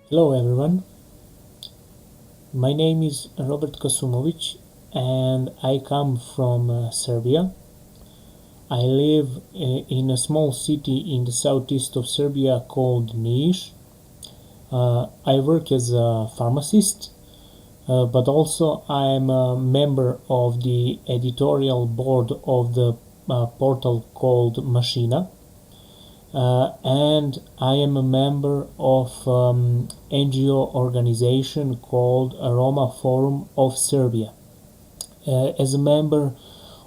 Hello everyone, my name is Robert Kasumovic and I come from Serbia. I live in a small city in the southeast of Serbia called Niš. I work as a pharmacist, but also I'm a member of the editorial board of the portal called Machina. And I am a member of NGO organization called Roma Forum of Serbia. As a member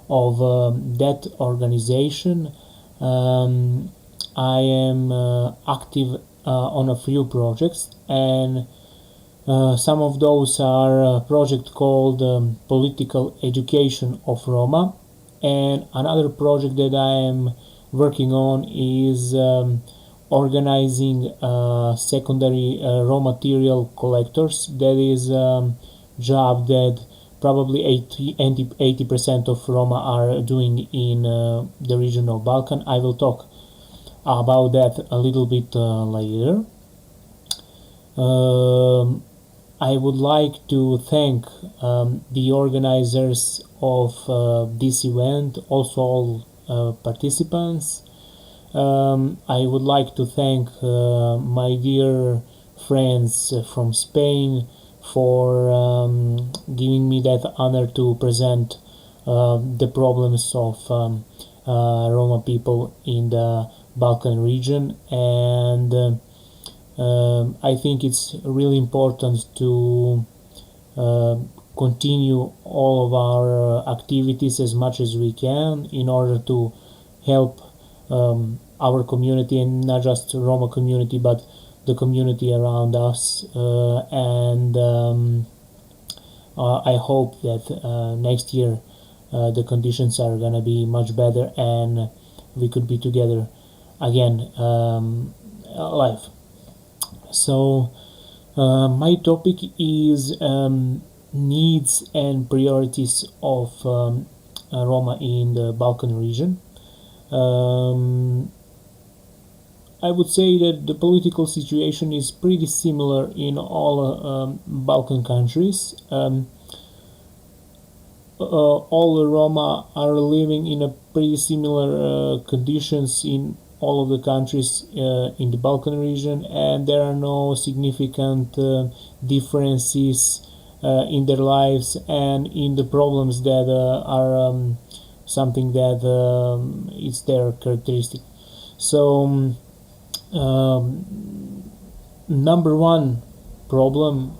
of that organization, I am active on a few projects, and some of those are a project called Political Education of Roma, and another project that I am working on is organizing secondary raw material collectors. That is job that probably 80% of Roma are doing in the region of Balkan. I will talk about that a little bit later. I would like to thank the organizers of this event, also all participants. I would like to thank my dear friends from Spain for giving me that honor to present the problems of Roma people in the Balkan region, and I think it's really important to continue all of our activities as much as we can in order to help our community, and not just Roma community but the community around us, and I hope that next year the conditions are gonna be much better and we could be together again live. So my topic is needs and priorities of Roma in the Balkan region. I would say that the political situation is pretty similar in all Balkan countries. All the Roma are living in a pretty similar conditions in all of the countries in the Balkan region, and there are no significant differences in their lives and in the problems that are something that is their characteristic. So number one problem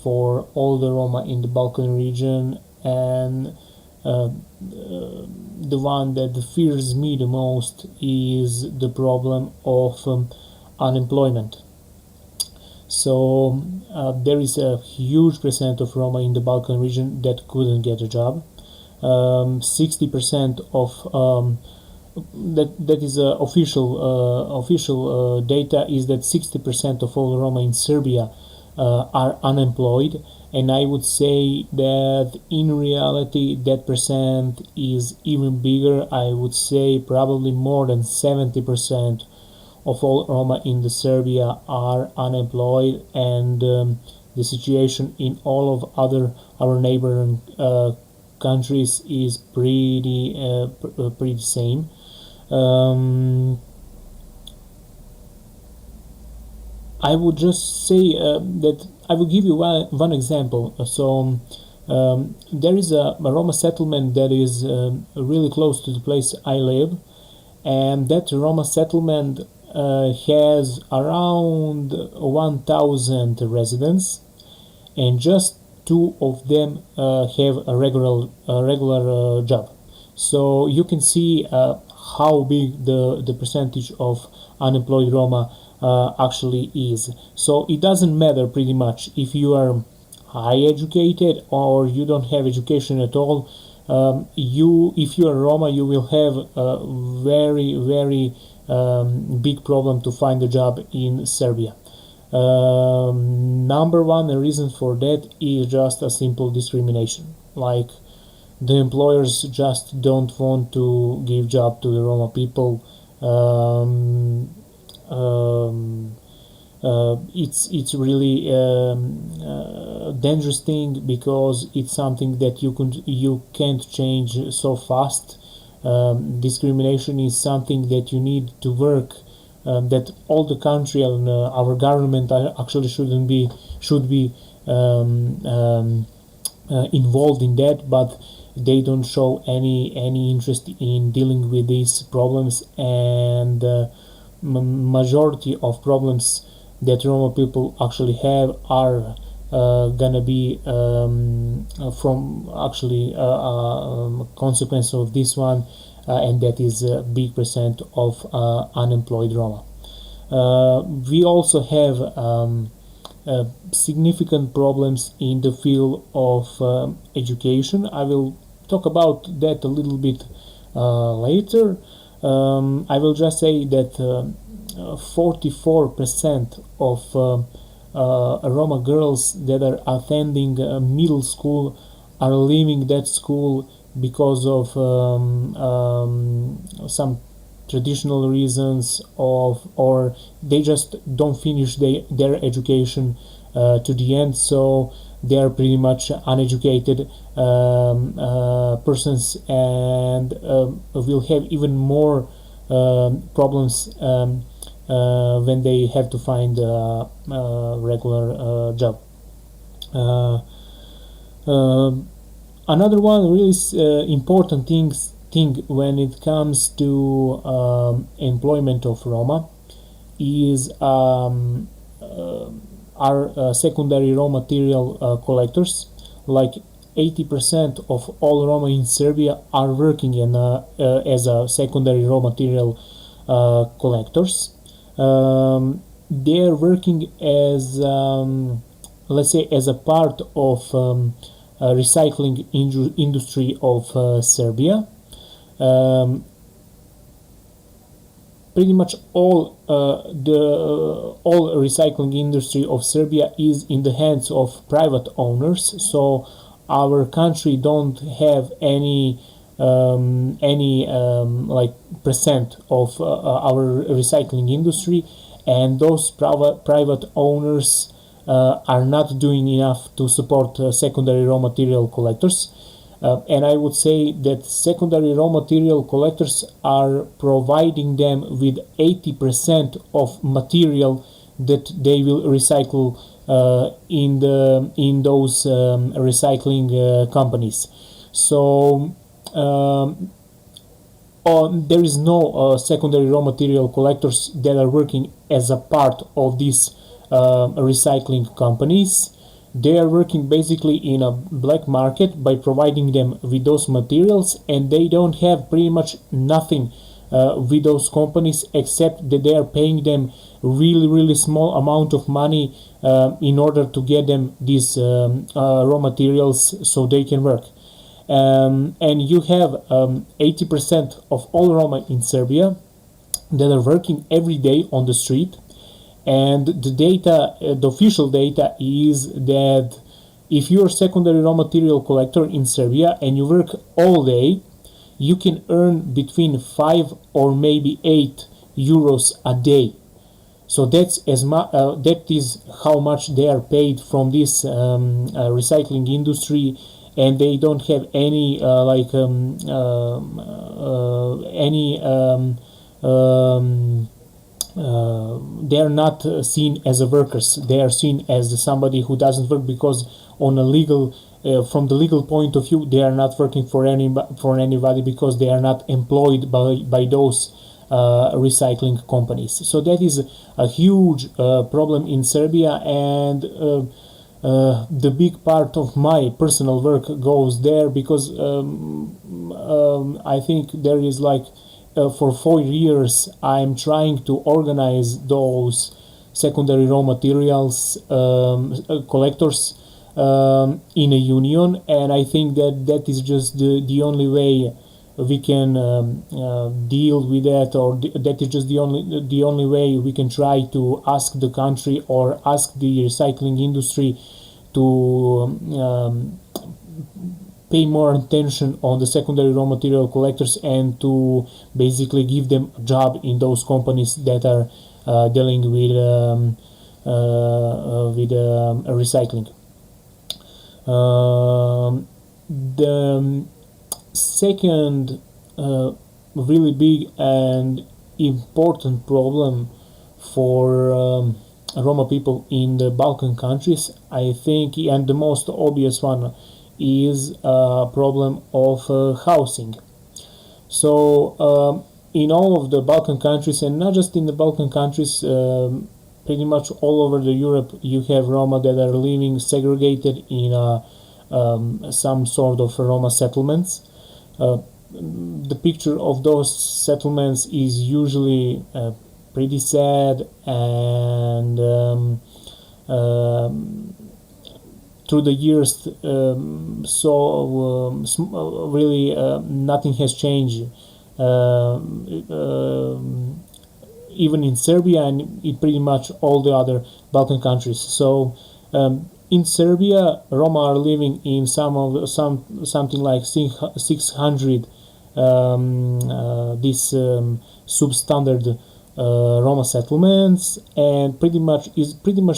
for all the Roma in the Balkan region, and the one that fears me the most, is the problem of unemployment. So there is a huge percent of Roma in the Balkan region that couldn't get a job. 60% of that is official data is that 60% of all Roma in Serbia are unemployed, and I would say that in reality that percent is even bigger. I would say probably more than 70% of all Roma in the Serbia are unemployed, and the situation in all of our neighboring countries is pretty same. I would just say that I will give you one example. So there is a Roma settlement that is really close to the place I live, and that Roma settlement has around 1,000 residents, and just two of them have a regular job. So you can see how big the percentage of unemployed Roma actually is. So it doesn't matter pretty much if you are high educated or you don't have education at all. If you are Roma, you will have a very big problem to find a job in Serbia. Number one reason for that is just a simple discrimination. Like, the employers just don't want to give job to the Roma people. It's really dangerous thing, because it's something that you can't change so fast. Discrimination is something that you need to work, that all the country and our government actually should be involved in that, but they don't show any interest in dealing with these problems. And majority of problems that Roma people actually have are gonna be from actually consequence of this one, and that is a big percent of unemployed Roma. We also have significant problems in the field of education. I will talk about that a little bit later. I will just say that 44% of Roma girls that are attending middle school are leaving that school because of some traditional reasons or they just don't finish their education to the end, so they are pretty much uneducated persons, and will have even more problems when they have to find a regular job. Another one really important thing when it comes to employment of Roma is our secondary raw material collectors. Like 80% of all Roma in Serbia are working as a secondary raw material collectors. They are working as let's say as a part of recycling industry of Serbia. Pretty much all recycling industry of Serbia is in the hands of private owners. So our country don't have any like percent of our recycling industry, and those private owners are not doing enough to support secondary raw material collectors. And I would say that secondary raw material collectors are providing them with 80% of material that they will recycle in those recycling companies. So there is no secondary raw material collectors that are working as a part of these recycling companies. They are working basically in a black market by providing them with those materials, and they don't have pretty much nothing with those companies, except that they are paying them really small amount of money in order to get them these raw materials so they can work. And you have 80% of all Roma in Serbia that are working every day on the street. And the data, the official data is that if you're a secondary raw material collector in Serbia and you work all day, you can earn between 5 or maybe 8 euros a day. So that is how much they are paid from this recycling industry, and they don't have any they are not seen as a workers. They are seen as somebody who doesn't work, because on a legal from the legal point of view, they are not working for anybody, because they are not employed by those recycling companies. So that is a huge problem in Serbia, and the big part of my personal work goes there, because I think there is like for 4 years I'm trying to organize those secondary raw materials collectors in a union, and I think that is just the only way we can deal with that, or that is just the only way we can try to ask the country or ask the recycling industry to pay more attention on the secondary raw material collectors, and to basically give them a job in those companies that are dealing with recycling. The second really big and important problem for Roma people in the Balkan countries, I think, and the most obvious one is a problem of housing. So in all of the Balkan countries, and not just in the Balkan countries, pretty much all over the Europe, you have Roma that are living segregated in some sort of Roma settlements. The picture of those settlements is usually pretty sad, and through the years, really nothing has changed. Even in Serbia and in pretty much all the other Balkan countries. So in Serbia, Roma are living in something like 600 these substandard Roma settlements, and pretty much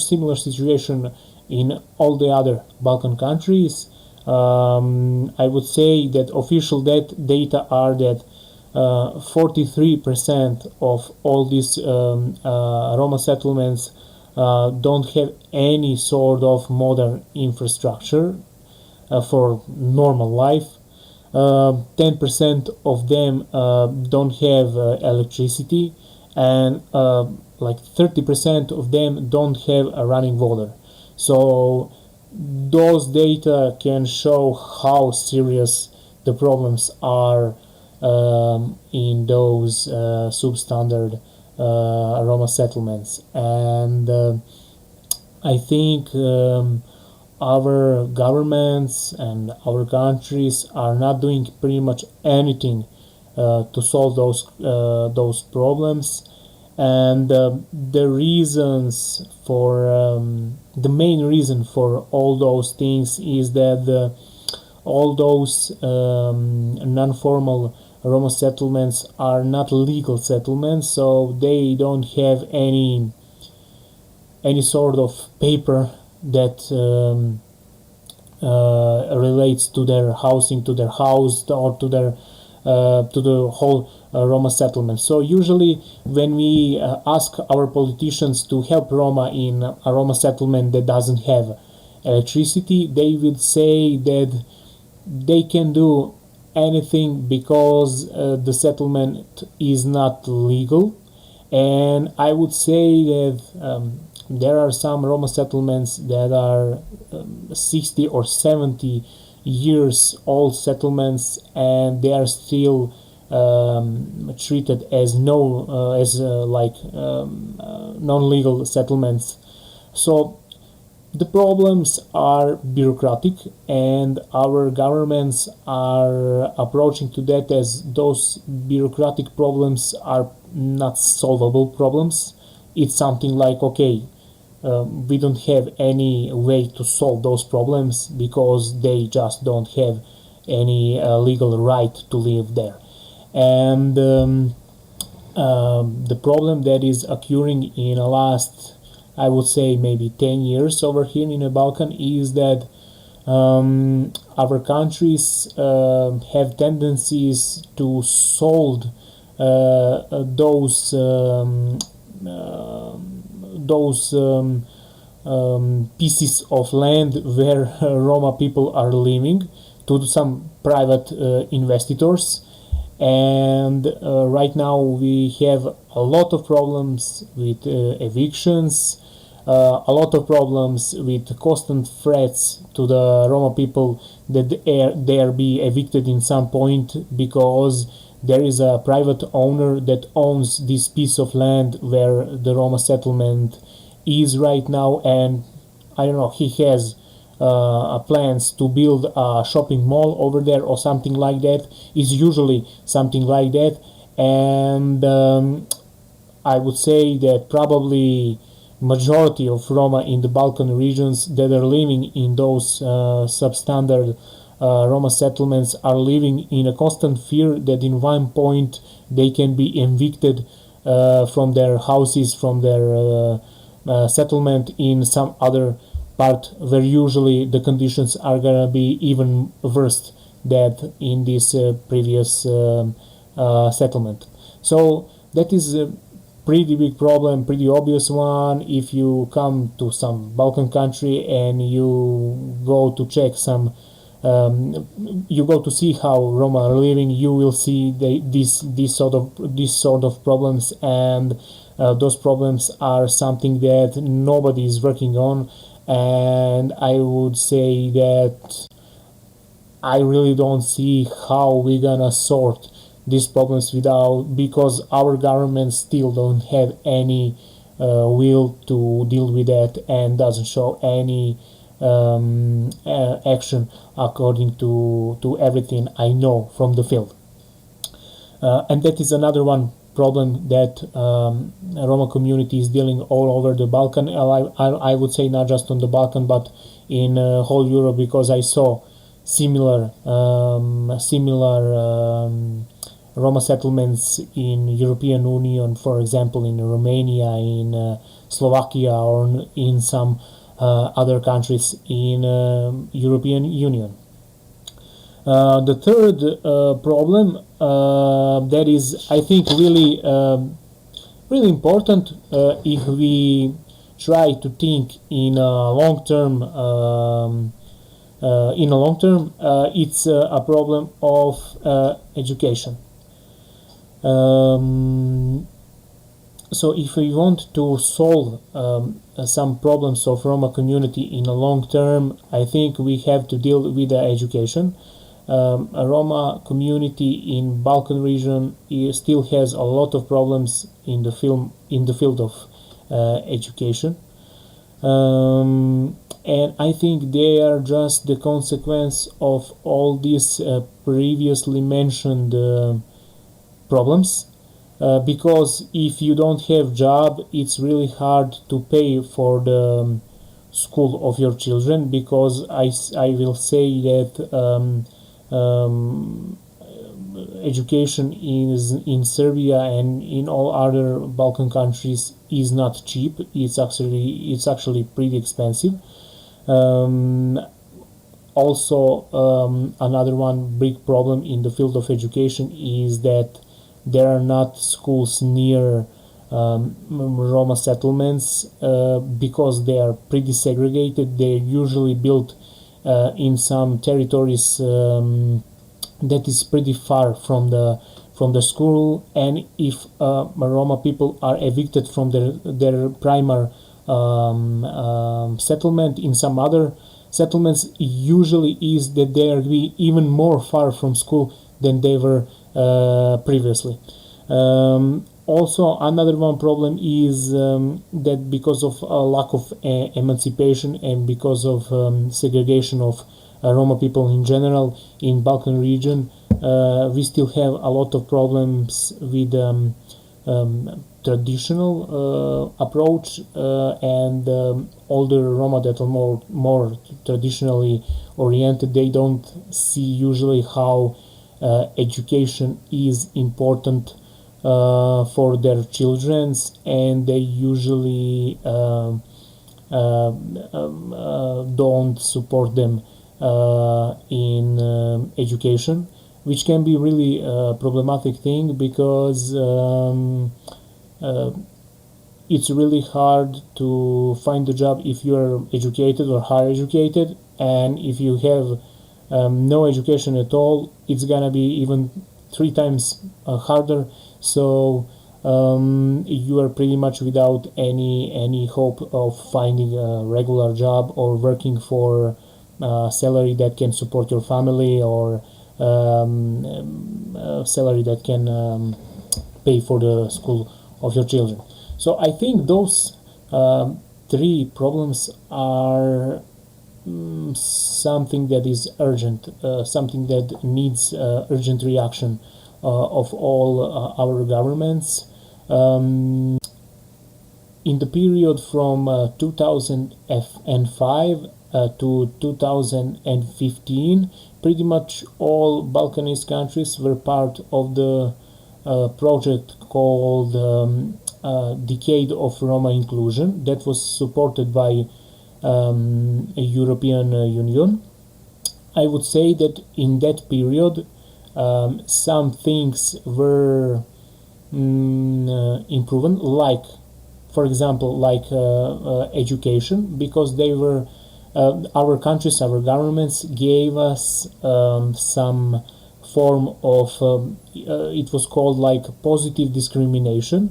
similar situation in all the other Balkan countries. I would say that official data are that 43% of all these Roma settlements don't have any sort of modern infrastructure for normal life. 10% of them don't have electricity, and like 30% of them don't have a running water. So those data can show how serious the problems are in those substandard Roma settlements. And I think our governments and our countries are not doing pretty much anything to solve those problems. And the reasons for the main reason for all those things is that all those non-formal Roma settlements are not legal settlements, so they don't have any sort of paper that relates to their housing, to their house, or to their to the whole Roma settlement. So usually when we ask our politicians to help Roma in a Roma settlement that doesn't have electricity, they would say that they can do anything because the settlement is not legal. And I would say that there are some Roma settlements that are 60 or 70 years old settlements, and they are still treated as non-legal settlements. So the problems are bureaucratic, and our governments are approaching to that as those bureaucratic problems are not solvable problems. It's something like, okay, we don't have any way to solve those problems because they just don't have any legal right to live there. And the problem that is occurring in the last, I would say, maybe 10 years over here in the Balkan is that our countries have tendencies to sold those pieces of land where Roma people are living to some private investors. And right now we have a lot of problems with evictions, a lot of problems with constant threats to the Roma people that they be evicted in some point because there is a private owner that owns this piece of land where the Roma settlement is right now, and I don't know, he has plans to build a shopping mall over there or something like that. Is usually something like that. And I would say that probably majority of Roma in the Balkan regions that are living in those substandard Roma settlements are living in a constant fear that in one point they can be evicted from their houses, from their settlement in some other part where usually the conditions are gonna be even worse than in this previous settlement. So that is a pretty big problem, pretty obvious one. If you come to some Balkan country and you go to check some you go to see how Roma are living, you will see these sort of problems, and those problems are something that nobody is working on. And I would say that I really don't see how we're gonna sort these problems without, because our government still don't have any will to deal with that and doesn't show any action according to everything I know from the field. And that is another one problem that Roma community is dealing all over the Balkan. I would say not just on the Balkan, but in whole Europe, because I saw similar Roma settlements in European Union, for example, in Romania, in Slovakia, or in some other countries in European Union. The third problem that is, I think, really important if we try to think in a long term. It's a problem of education. So if we want to solve some problems of Roma community in a long term, I think we have to deal with the education. A Roma community in Balkan region still has a lot of problems in the field of education, and I think they are just the consequence of all these previously mentioned problems. Because if you don't have job, it's really hard to pay for the school of your children, because I will say that education is in Serbia and in all other Balkan countries is not cheap. It's actually pretty expensive. Also, another one big problem in the field of education is that there are not schools near Roma settlements because they are pretty segregated. They're usually built in some territories that is pretty far from the school, and if Roma people are evicted from their primary settlement in some other settlements, usually is that they are even more far from school than they were previously. Also, another one problem is that because of a lack of emancipation and because of segregation of Roma people in general in Balkan region, we still have a lot of problems with traditional approach, and older Roma that are more traditionally oriented, they don't see usually how education is important for their children, and they usually don't support them in education, which can be really a problematic thing, because it's really hard to find a job if you are educated or higher educated, and if you have no education at all, it's gonna be even 3 times harder. So you are pretty much without any hope of finding a regular job or working for a salary that can support your family, or a salary that can pay for the school of your children. So I think those 3 problems are something that is urgent, something that needs urgent reaction of all our governments. In the period from 2005 to 2015, pretty much all Balkanese countries were part of the project called decade of Roma inclusion that was supported by European Union. I would say that in that period, some things were improved, like, for example, like education, because they were our countries, our governments gave us some form of it was called like positive discrimination,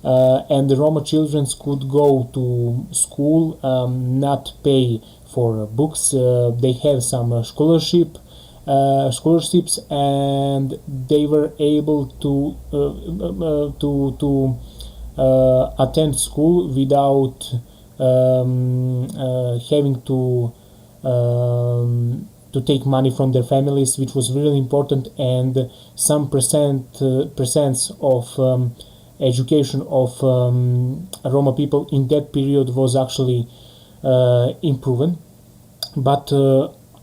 and the Roma children could go to school, not pay for books. They have some scholarships, and they were able to attend school without having to take money from their families, which was really important. And some percents of education of Roma people in that period was actually improved. But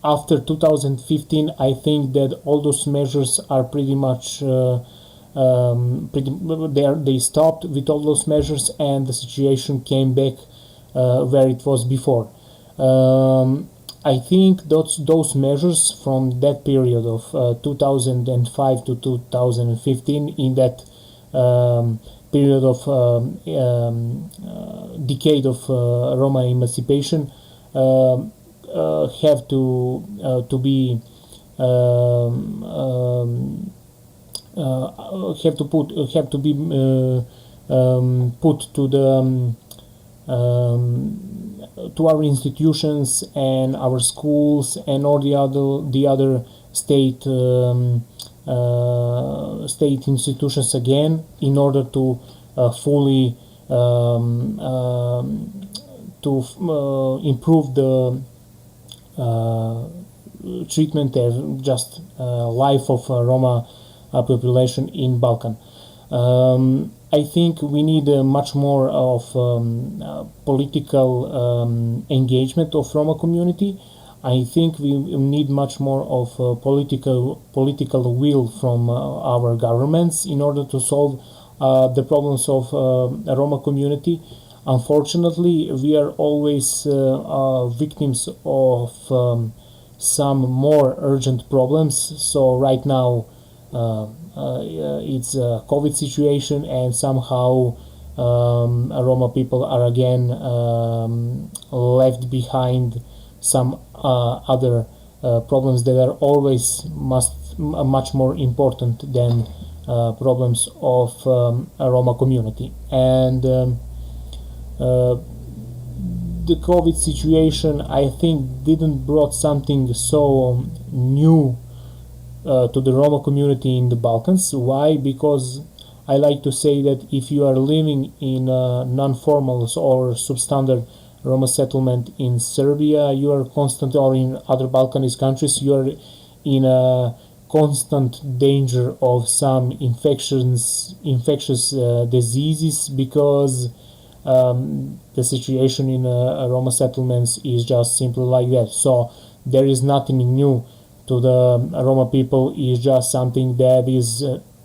after 2015, I think that all those measures are pretty much they stopped with all those measures, and the situation came back where it was before. I think those measures from that period of 2005 to 2015, in that period of decade of Roma emancipation, have to be have to be put to the to our institutions and our schools and all the other state state institutions again, in order to fully to improve the treatment and just life of Roma population in Balkan. I think we need much more of political engagement of Roma community. I think we need much more of political will from our governments in order to solve the problems of Roma community. Unfortunately, we are always victims of some more urgent problems. So right now, it's a COVID situation, and somehow Roma people are again left behind some other problems that are always much more important than problems of a Roma community. And the COVID situation, I think, didn't brought something so new to the Roma community in the Balkans. Why? Because I like to say that if you are living in a non-formal or substandard Roma settlement in Serbia, you are constantly, or in other Balkanese countries, you are in a constant danger of some infectious diseases, because the situation in Roma settlements is just simply like that. So there is nothing new to the Roma people. Is just something that is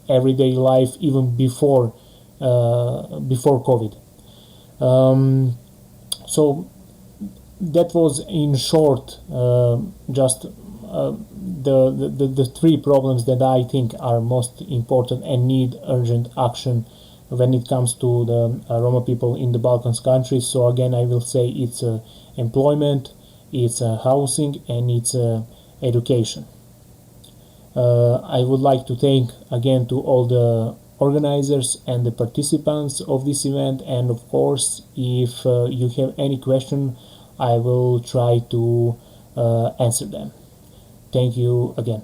everyday life, even before COVID. So that was in short just the three problems that I think are most important and need urgent action when it comes to the Roma people in the Balkans countries. So again, I will say it's employment, it's housing, and it's education. I would like to thank again to all the organizers and the participants of this event, and of course, if you have any question, I will try to answer them. Thank you again.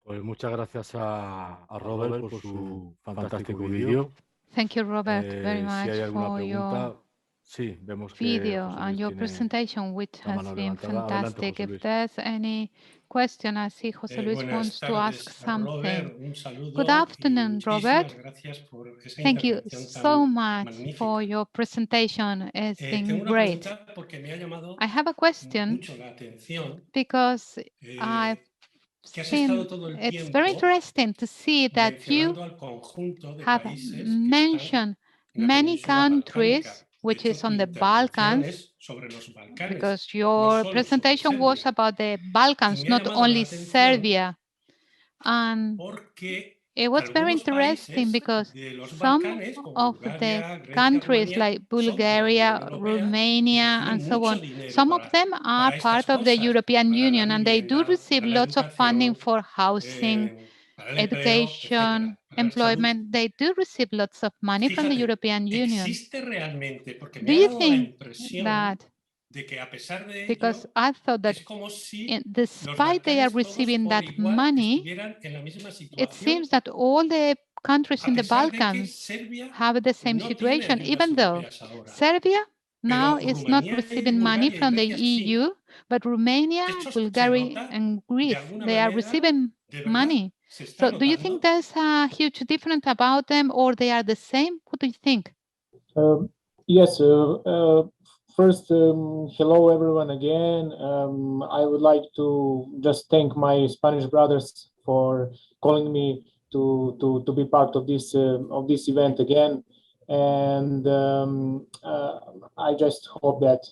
Pues muchas gracias a Robert por su fantástico vídeo. Thank you, Robert, very Si much hay alguna for your pregunta, sí, vemos que video José and Luis your tiene presentation, which la has mano been levantada. Adelante, fantastic. José If Luis. there's any question, I see José Luis wants to ask something. Robert, un saludo. Good afternoon, Robert. Gracias por esa Thank you intervención tan so much magnífica. for your presentation. It's Tengo been una great. pregunta porque me ha llamado I have a question mucho la atención. because I it's very interesting to see that you have mentioned many countries, which is on the Balkans, because your presentation was about the Balkans, not only Serbia. And it was very interesting because some of the countries like Bulgaria, Romania, and so on, some of them are part of the European Union, and they do receive lots of funding for housing, education, employment. They do receive lots of money from the European Union. Do you think that, because I thought that despite they are receiving that money, it seems that all the countries in the Balkans have the same situation, even though Serbia now is not receiving money from the EU, but Romania, Bulgaria, and Greece, they are receiving money. So do you think there's a huge difference about them, or they are the same? What do you think? Yes. First, hello everyone again. I would like to just thank my Spanish brothers for calling me to be part of this event again, and I just hope that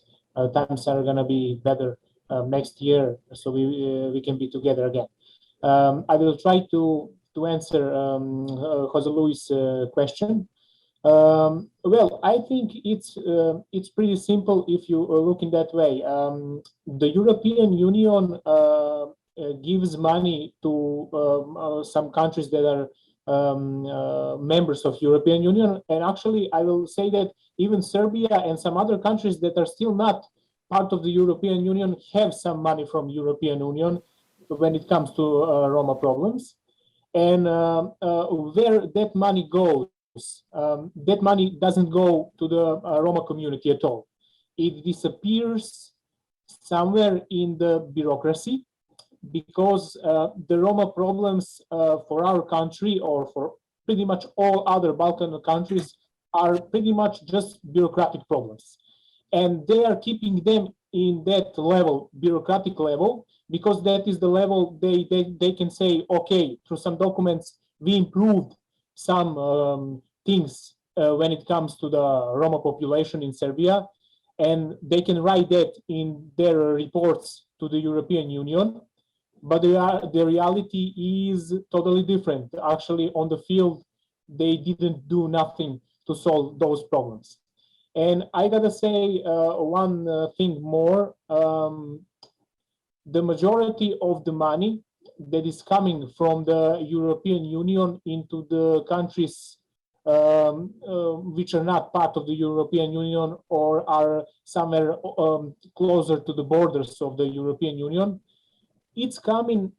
times are gonna be better next year, so we can be together again. I will try to answer Jose Luis' question. Well, I think it's pretty simple if you look in that way. The European Union gives money to some countries that are members of European Union, and actually I will say that even Serbia and some other countries that are still not part of the European Union have some money from European Union when it comes to Roma problems. And where that money goes, that money doesn't go to the Roma community at all. It disappears somewhere in the bureaucracy, because the Roma problems for our country, or for pretty much all other Balkan countries, are pretty much just bureaucratic problems. And they are keeping them in that level, bureaucratic level, because that is the level they can say, okay, through some documents, we improved some things when it comes to the Roma population in Serbia, and they can write that in their reports to the European Union. But the reality is totally different. Actually, on the field, they didn't do nothing to solve those problems. And I gotta say one thing more. The majority of the money that is coming from the European Union into the countries which are not part of the European Union, or are somewhere closer to the borders of the European Union, it's coming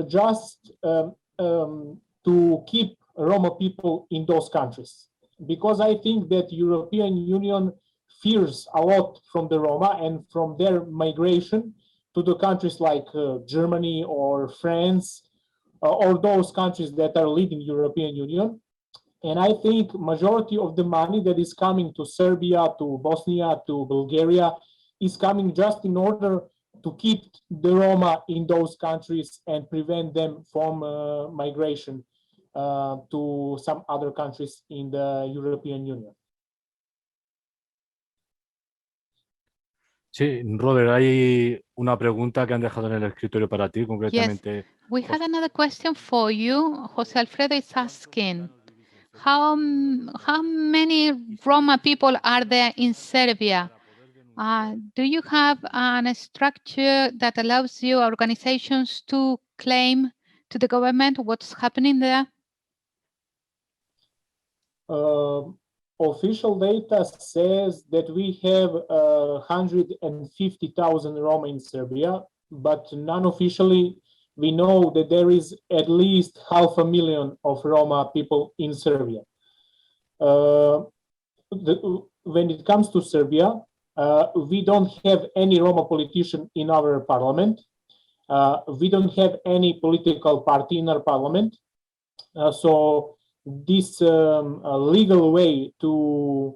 just to keep Roma people in those countries. Because I think that European Union fears a lot from the Roma and from their migration to the countries like Germany or France, or those countries that are leading European Union. And I think majority of the money that is coming to Serbia, to Bosnia, to Bulgaria, is coming just in order to keep the Roma in those countries and prevent them from migration to some other countries in the European Union. Sí, Robert, hay una pregunta que han dejado en el escritorio para ti, concretamente. Yes, we had another question for you. Jose Alfredo is asking, how many Roma people are there in Serbia? Do you have a structure that allows you organizations to claim to the government what's happening there? Official data says that we have 150,000 Roma in Serbia, but non-officially, we know that there is at least 500,000 of Roma people in Serbia. When it comes to Serbia, we don't have any Roma politician in our parliament. We don't have any political party in our parliament. So this legal way to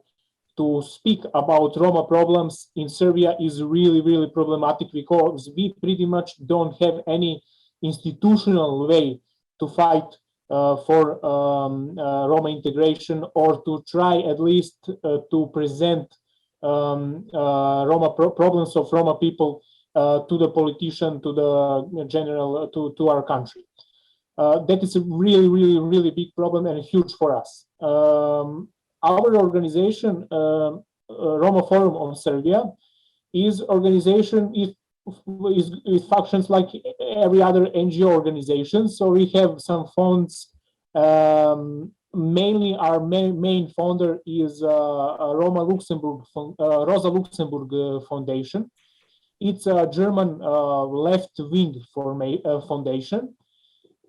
speak about Roma problems in Serbia is really, really problematic, because we pretty much don't have any institutional way to fight for Roma integration, or to try at least to present problems of Roma people to the politician, to the general, to our country. That is a really big problem and huge for us. Our organization, Roma Forum of Serbia, is organization. It functions like every other NGO organization. So we have some funds. Mainly, our main founder is Rosa Luxemburg Foundation. It's a German left-wing foundation,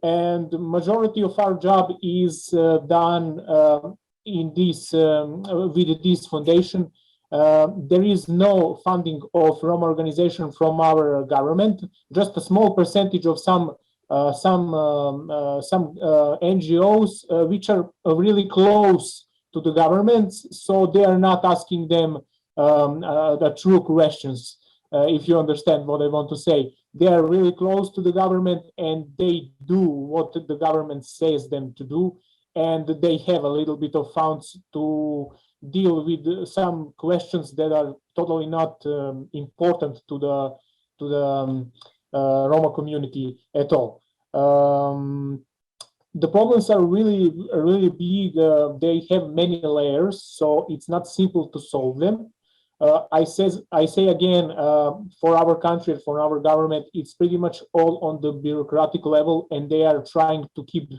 and the majority of our job is done in this with this foundation. There is no funding of Roma organization from our government. Just a small percentage of some NGOs which are really close to the governments, so they are not asking them the true questions. If you understand what I want to say, they are really close to the government and they do what the government says them to do, and they have a little bit of funds to deal with some questions that are totally not important to the Roma community at all. The problems are really big. They have many layers, so it's not simple to solve them. I say again, for our country, for our government, it's pretty much all on the bureaucratic level, and they are trying to keep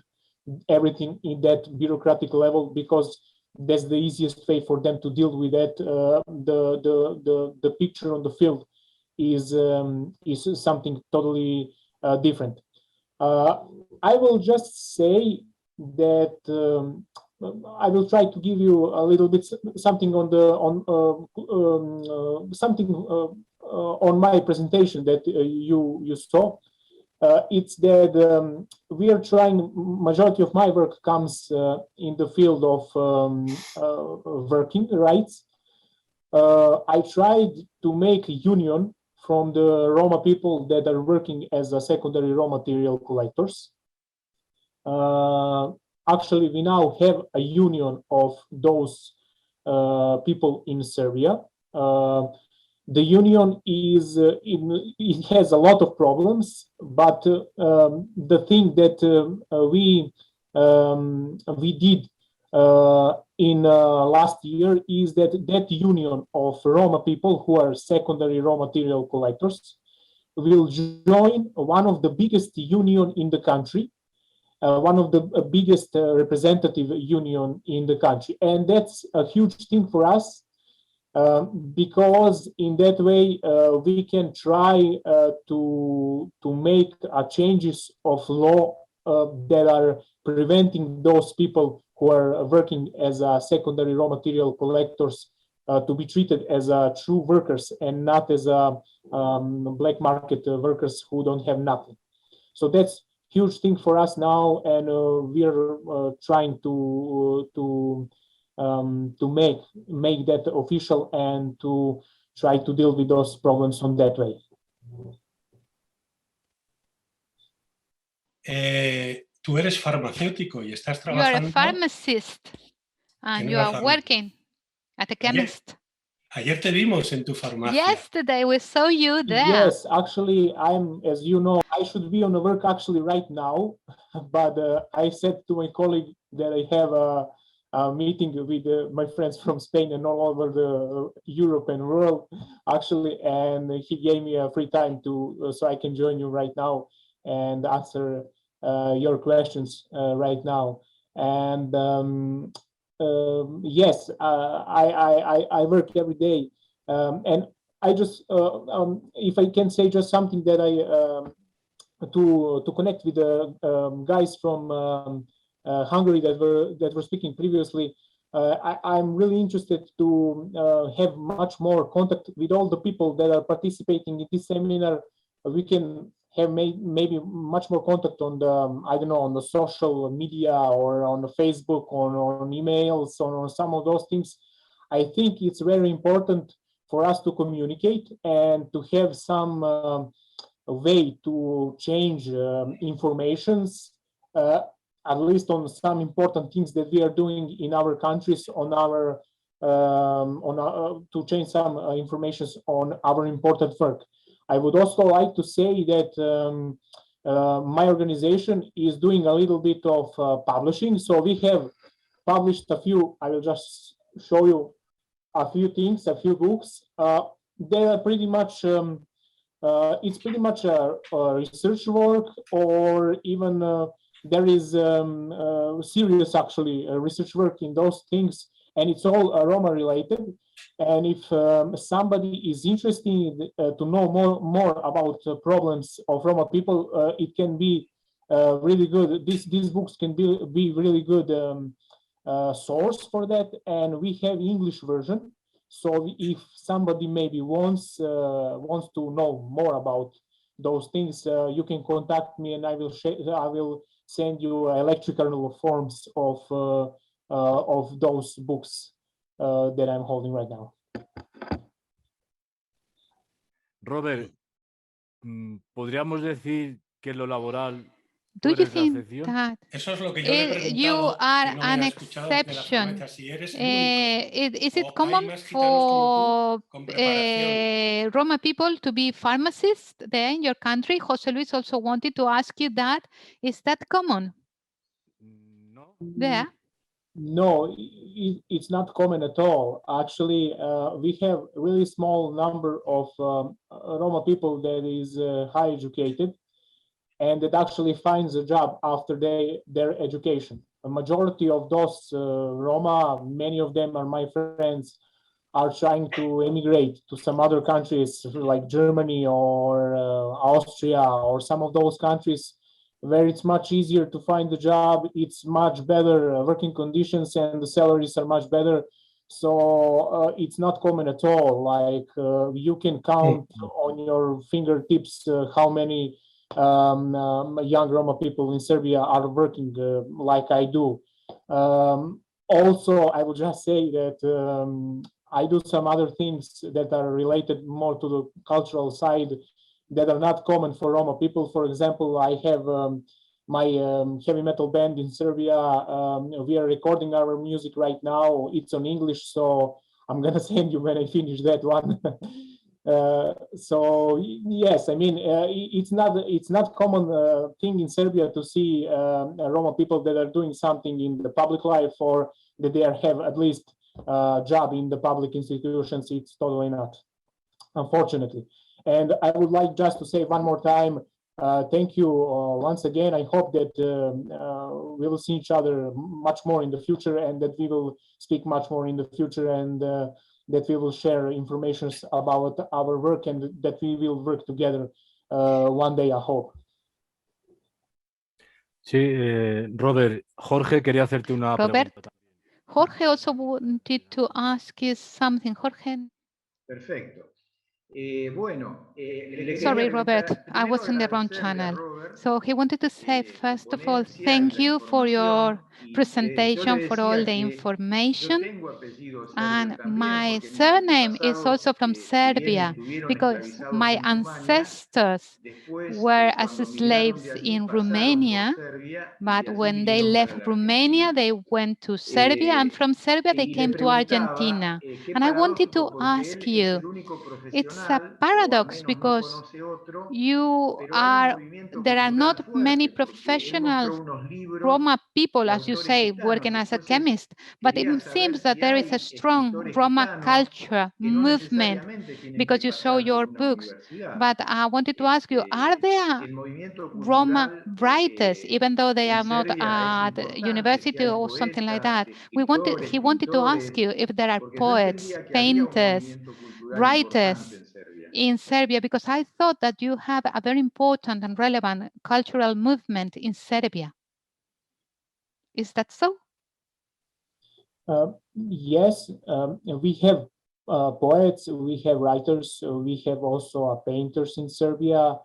everything in that bureaucratic level because that's the easiest way for them to deal with that. The picture on the field is something totally different. I will just say that I will try to give you a little bit something on my presentation that you saw. It's that we are trying. Majority of my work comes in the field of working rights. I tried to make a union from the Roma people that are working as a secondary raw material collectors. Actually, we now have a union of those people in Serbia. The union it has a lot of problems, but the thing that we did in last year is that union of Roma people who are secondary raw material collectors will join one of the biggest union in the country. One of the biggest representative union in the country, and that's a huge thing for us because in that way we can try to make changes of law that are preventing those people who are working as secondary raw material collectors to be treated as true workers and not as black market workers who don't have nothing. So that's huge thing for us now, and we are trying to make that official and to try to deal with those problems on that way. Tú eres farmacéutico y estás You are a trabajando. pharmacist and you are working at a chemist. Ayer te vimos en tu farmacia. Yesterday we saw you there. Yes, actually, I'm, as you know, I should be on the work actually right now, but I said to my colleague that I have a meeting with my friends from Spain and all over the Europe and world, actually, and he gave me a free time so I can join you right now and answer your questions right now. And yes, I work every day, and I just if I can say just something that to connect with the guys from Hungary that were speaking previously. I'm really interested to have much more contact with all the people that are participating in this seminar. We can have maybe much more contact on the I don't know, on the social media or on the Facebook or on emails or on some of those things. I think it's very important for us to communicate and to have some way to change informations, at least on some important things that we are doing in our countries, to change some information on our important work. I would also like to say that my organization is doing a little bit of publishing. So we have published a few, I will just show you a few things, a few books. They are pretty much, it's pretty much a research work, or even there is serious actually research work in those things, and it's all Roma related. And if somebody is interested to know more about problems of Roma people, it can be really good. These books can be really good source for that, and we have English version. So if somebody maybe wants to know more about those things, you can contact me, and I will send you electrical forms of those books that I'm holding right now. Robert, ¿podríamos decir que lo laboral Do tú you eres la think excepción? that Eso es lo que yo le he you preguntado, are que no an me ha escuchado, de la exception? farmacia, si eres el único. Is O it hay common más gitanos como tú, for con preparación. Roma people to be pharmacists there in your country? Jose Luis also wanted to ask you that. Is that common No. there? No, it's not common at all. Actually, we have a really small number of Roma people that is high educated, and that actually finds a job after their education. A majority of those Roma, many of them are my friends, are trying to immigrate to some other countries like Germany or Austria, or some of those countries where it's much easier to find a job. It's much better working conditions, and the salaries are much better. So it's not common at all. Like you can count on your fingertips how many young Roma people in Serbia are working like I do. Also, I will just say that I do some other things that are related more to the cultural side that are not common for Roma people. For example, I have my heavy metal band in Serbia. We are recording our music right now. It's on English, so I'm gonna send you when I finish that one. So yes, I mean it's not common thing in Serbia to see Roma people that are doing something in the public life, or that they have at least a job in the public institutions. It's totally not, unfortunately. And I would like just to say one more time, thank you once again. I hope that we will see each other much more in the future, and that we will speak much more in the future, and that we will share information about our work, and that we will work together one day, I hope. Sí, Robert, Jorge quería hacerte una Robert? pregunta. Jorge also wanted to ask you something. Jorge? Perfecto. Bueno, Sorry, Robert, I was in the wrong channel. So he wanted to say, first of all, thank you for your presentation, for all the information. And my surname is also from Serbia, because my ancestors were as slaves in Romania, but when they left Romania, they went to Serbia, and from Serbia, they came to Argentina. And I wanted to ask you, it's a paradox because there are not many professional Roma people, as you say, working as a chemist, but it seems that there is a strong Roma culture movement because you show your books. But I wanted to ask you, are there Roma writers, even though they are not at university or something like that? He wanted to ask you if there are poets, painters, writers in Serbia, because I thought that you have a very important and relevant cultural movement in Serbia. Is that so? Yes, we have poets, we have writers, we have also painters in Serbia.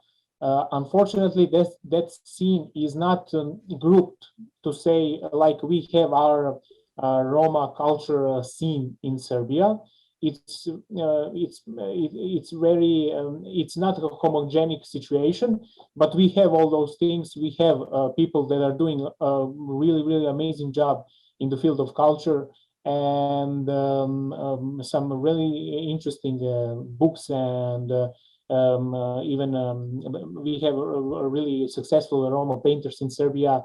Unfortunately, that scene is not grouped to say like we have our Roma culture scene in Serbia. it's very it's not a homogenic situation, but we have all those things. We have people that are doing a really amazing job in the field of culture, and some really interesting books, and even we have a really successful Roma painters in Serbia.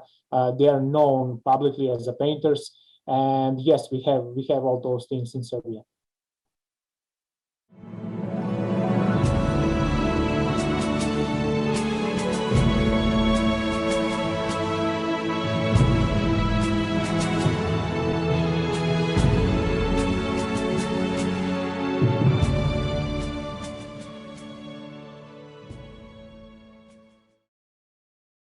They are known publicly as the painters, and yes, we have all those things in Serbia.